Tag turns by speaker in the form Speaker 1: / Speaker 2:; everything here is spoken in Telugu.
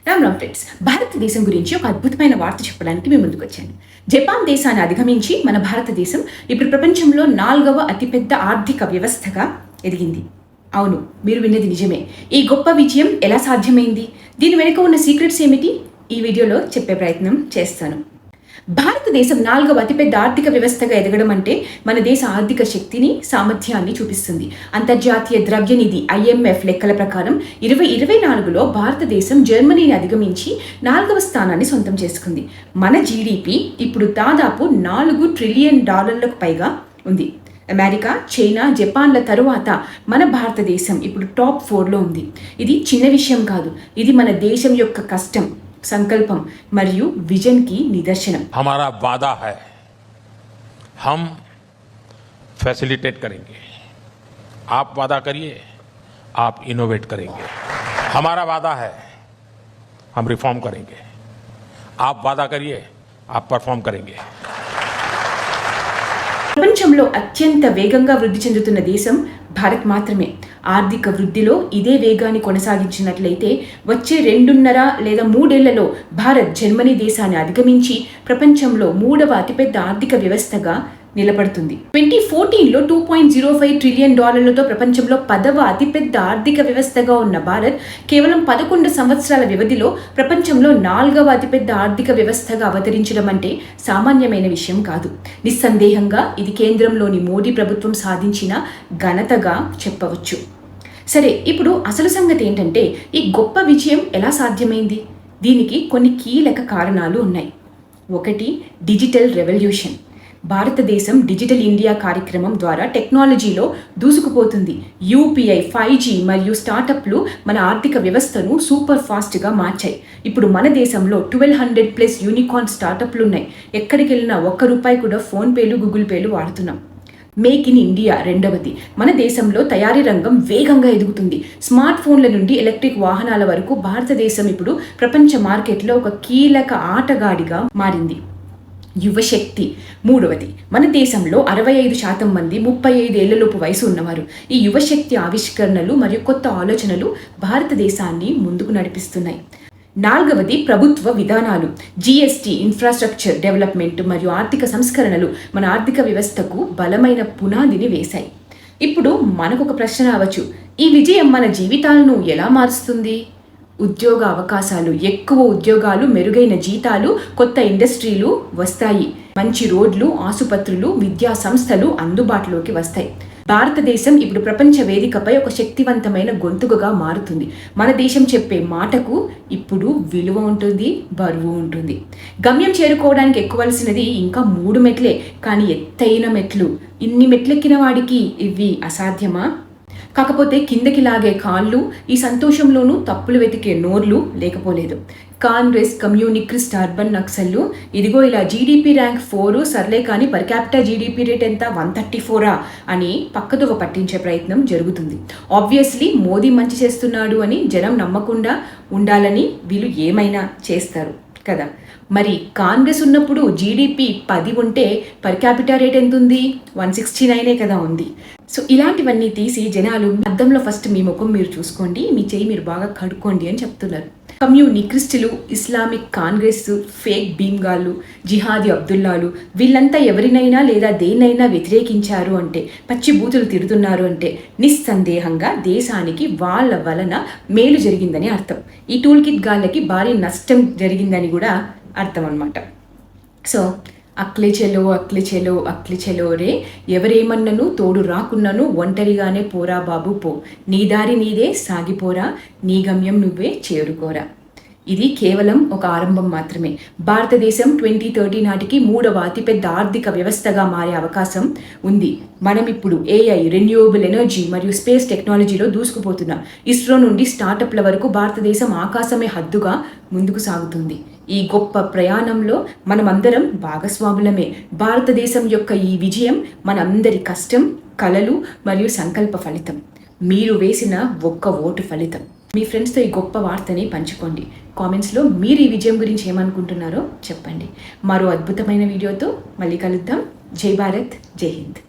Speaker 1: రామ్ ఫ్రెండ్స్, భారతదేశం గురించి ఒక అద్భుతమైన వార్త చెప్పడానికి మేము ముందుకు వచ్చాను. జపాన్ దేశాన్ని అధిగమించి మన భారతదేశం ఇప్పుడు ప్రపంచంలో 4వ అతిపెద్ద ఆర్థిక వ్యవస్థగా ఎదిగింది. అవును, మీరు విన్నది నిజమే. ఈ గొప్ప విజయం ఎలా సాధ్యమైంది? దీని వెనుక ఉన్న సీక్రెట్స్ ఏమిటి? ఈ వీడియోలో చెప్పే ప్రయత్నం చేస్తాను. భారతదేశం 4వ అతిపెద్ద ఆర్థిక వ్యవస్థగా ఎదగడం అంటే మన దేశ ఆర్థిక శక్తిని, సామర్థ్యాన్ని చూపిస్తుంది. అంతర్జాతీయ ద్రవ్యనిధి IMF లెక్కల ప్రకారం 2024లో భారతదేశం జర్మనీని అధిగమించి 4వ స్థానాన్ని సొంతం చేసుకుంది. మన GDP ఇప్పుడు దాదాపు $4 ట్రిలియన్ పైగా ఉంది. అమెరికా, చైనా, జపాన్ల తరువాత మన భారతదేశం ఇప్పుడు టాప్ 4లో ఉంది. ఇది చిన్న విషయం కాదు. ఇది మన దేశం యొక్క కష్టం, संकल्पम मरियु विजन की निदर्शनम.
Speaker 2: हमारा वादा है, हम फैसिलिटेट करेंगे. आप वादा करिए, आप इनोवेट करेंगे. हमारा वादा है, हम रिफॉर्म करेंगे. आप वादा करिए, आप परफॉर्म करेंगे.
Speaker 1: ప్రపంచంలో అత్యంత వేగంగా వృద్ధి చెందుతున్న దేశం భారత్ మాత్రమే. ఆర్థిక వృద్ధిలో ఇదే వేగాన్ని కొనసాగించినట్లయితే వచ్చే 2.5 లేదా 3 ఏళ్లలో భారత్ జర్మనీ దేశాన్ని అధిగమించి ప్రపంచంలో 3వ అతిపెద్ద ఆర్థిక వ్యవస్థగా నిలబడుతుంది. 2014లో $2.05 ట్రిలియన్ ప్రపంచంలో 10వ అతిపెద్ద ఆర్థిక వ్యవస్థగా ఉన్న భారత్ కేవలం 11 సంవత్సరాల వ్యవధిలో ప్రపంచంలో 4వ అతిపెద్ద ఆర్థిక వ్యవస్థగా అవతరించడం అంటే సామాన్యమైన విషయం కాదు. నిస్సందేహంగా ఇది కేంద్రంలోని మోడీ ప్రభుత్వం సాధించిన ఘనతగా చెప్పవచ్చు. సరే, ఇప్పుడు అసలు సంగతి ఏంటంటే ఈ గొప్ప విజయం ఎలా సాధ్యమైంది? దీనికి కొన్ని కీలక కారణాలు ఉన్నాయి. ఒకటి, డిజిటల్ రెవల్యూషన్. భారతదేశం డిజిటల్ ఇండియా కార్యక్రమం ద్వారా టెక్నాలజీలో దూసుకుపోతుంది. UPI, 5G మరియు స్టార్టప్లు మన ఆర్థిక వ్యవస్థను సూపర్ ఫాస్ట్గా మార్చాయి. ఇప్పుడు మన దేశంలో 1200+ యూనికార్న్ స్టార్టప్లు ఉన్నాయి. ఎక్కడికి వెళ్ళినా ₹1 కూడా ఫోన్పేలు, గూగుల్ పేలు వాడుతున్నాం. మేక్ ఇన్ ఇండియా రెండవది. మన దేశంలో తయారీ రంగం వేగంగా ఎదుగుతుంది. స్మార్ట్ ఫోన్ల నుండి ఎలక్ట్రిక్ వాహనాల వరకు భారతదేశం ఇప్పుడు ప్రపంచ మార్కెట్లో ఒక కీలక ఆటగాడిగా మారింది. యువశక్తి మూడవది. మన దేశంలో 65% మంది 35 ఏళ్లలోపు వయసు ఉన్నవారు. ఈ యువశక్తి ఆవిష్కరణలు మరియు కొత్త ఆలోచనలు భారతదేశాన్ని ముందుకు నడిపిస్తున్నాయి. నాలుగవది, ప్రభుత్వ విధానాలు. GST, ఇన్ఫ్రాస్ట్రక్చర్ డెవలప్మెంట్ మరియు ఆర్థిక సంస్కరణలు మన ఆర్థిక వ్యవస్థకు బలమైన పునాదిని వేశాయి. ఇప్పుడు మనకు ఒక ప్రశ్న రావచ్చు, ఈ విజయం మన జీవితాలను ఎలా మారుస్తుంది? ఉద్యోగ అవకాశాలు, ఎక్కువ ఉద్యోగాలు, మెరుగైన జీతాలు, కొత్త ఇండస్ట్రీలు వస్తాయి. మంచి రోడ్లు, ఆసుపత్రులు, విద్యా సంస్థలు అందుబాటులోకి వస్తాయి. భారతదేశం ఇప్పుడు ప్రపంచ వేదికపై ఒక శక్తివంతమైన గొంతుకగా మారుతుంది. మన దేశం చెప్పే మాటకు ఇప్పుడు విలువ ఉంటుంది, బరువు ఉంటుంది. గమ్యం చేరుకోవడానికి ఎక్కువలసినది ఇంకా 3 మెట్లే, కానీ ఎత్తైన మెట్లు. ఇన్ని మెట్లెక్కిన వాడికి ఇవి అసాధ్యమా? కాకపోతే కిందకి లాగే కాళ్ళు, ఈ సంతోషంలోనూ తప్పులు వెతికే నోర్లు లేకపోలేదు. కాంగ్రెస్, కమ్యూనిస్ట్, అర్బన్ నక్సల్లు ఇదిగో ఇలా GDP ర్యాంక్ 4, సర్లే కానీ పర్ క్యాపిటల్ GDP రేట్ ఎంత 134 అని పక్కదోవ పట్టించే ప్రయత్నం జరుగుతుంది. ఆబ్వియస్లీ మోదీ మంచి చేస్తున్నాడు అని జనం నమ్మకుండా ఉండాలని వీళ్ళు ఏమైనా చేస్తారు కదా. మరి కాంగ్రెస్ ఉన్నప్పుడు GDP 10 ఉంటే పర్ క్యాపిటల్ రేట్ ఎంత ఉంది? 169 కదా ఉంది. సో ఇలాంటివన్నీ తీసి జనాలు అద్దంలో ఫస్ట్ మీ ముఖం మీరు చూసుకోండి, మీ చెయ్యి మీరు బాగా కడుక్కోండి అని చెప్తున్నారు. కమ్యూనిస్టులు, ఇస్లామిక్ కాంగ్రెస్, ఫేక్ భీమ్గాళ్ళు, జిహాదీ అబ్దుల్లాలు వీళ్ళంతా ఎవరినైనా లేదా దేన్నైనా వ్యతిరేకించారు అంటే, పచ్చి బూతులు తిడుతున్నారు అంటే నిస్సందేహంగా దేశానికి వాళ్ళ వలన మేలు జరిగిందని అర్థం. ఈ టూల్ కిట్ గాళ్ళకి భారీ నష్టం జరిగిందని కూడా అర్థం అన్నమాట. సో అక్లే చెలో రే, ఎవరేమన్నను తోడు రాకున్నను ఒంటరిగానే పోరా బాబు పో, నీ దారి నీదే సాగిపోరా, నీ గమ్యం నువ్వే చేరుకోరా. ఇది కేవలం ఒక ఆరంభం మాత్రమే. భారతదేశం 2030 నాటికి 3వ అతిపెద్ద ఆర్థిక వ్యవస్థగా మారే అవకాశం ఉంది. మనం ఇప్పుడు AI, రెన్యూవబుల్ ఎనర్జీ మరియు స్పేస్ టెక్నాలజీలో దూసుకుపోతున్నాం. ఇస్రో నుండి స్టార్టప్ల వరకు భారతదేశం ఆకాశమే హద్దుగా ముందుకు సాగుతుంది. ఈ గొప్ప ప్రయాణంలో మనమందరం భాగస్వాములమే. భారతదేశం యొక్క ఈ విజయం మనందరి కష్టం, కలలు మరియు సంకల్ప ఫలితం. మీరు వేసిన ఒక్క ఓటు ఫలితం. మీ ఫ్రెండ్స్తో ఈ గొప్ప వార్తని పంచుకోండి. కామెంట్స్లో మీరు ఈ విజయం గురించి ఏమనుకుంటున్నారో చెప్పండి. మరో అద్భుతమైన వీడియోతో మళ్ళీ కలుద్దాం. జై భారత్, జై హింద్.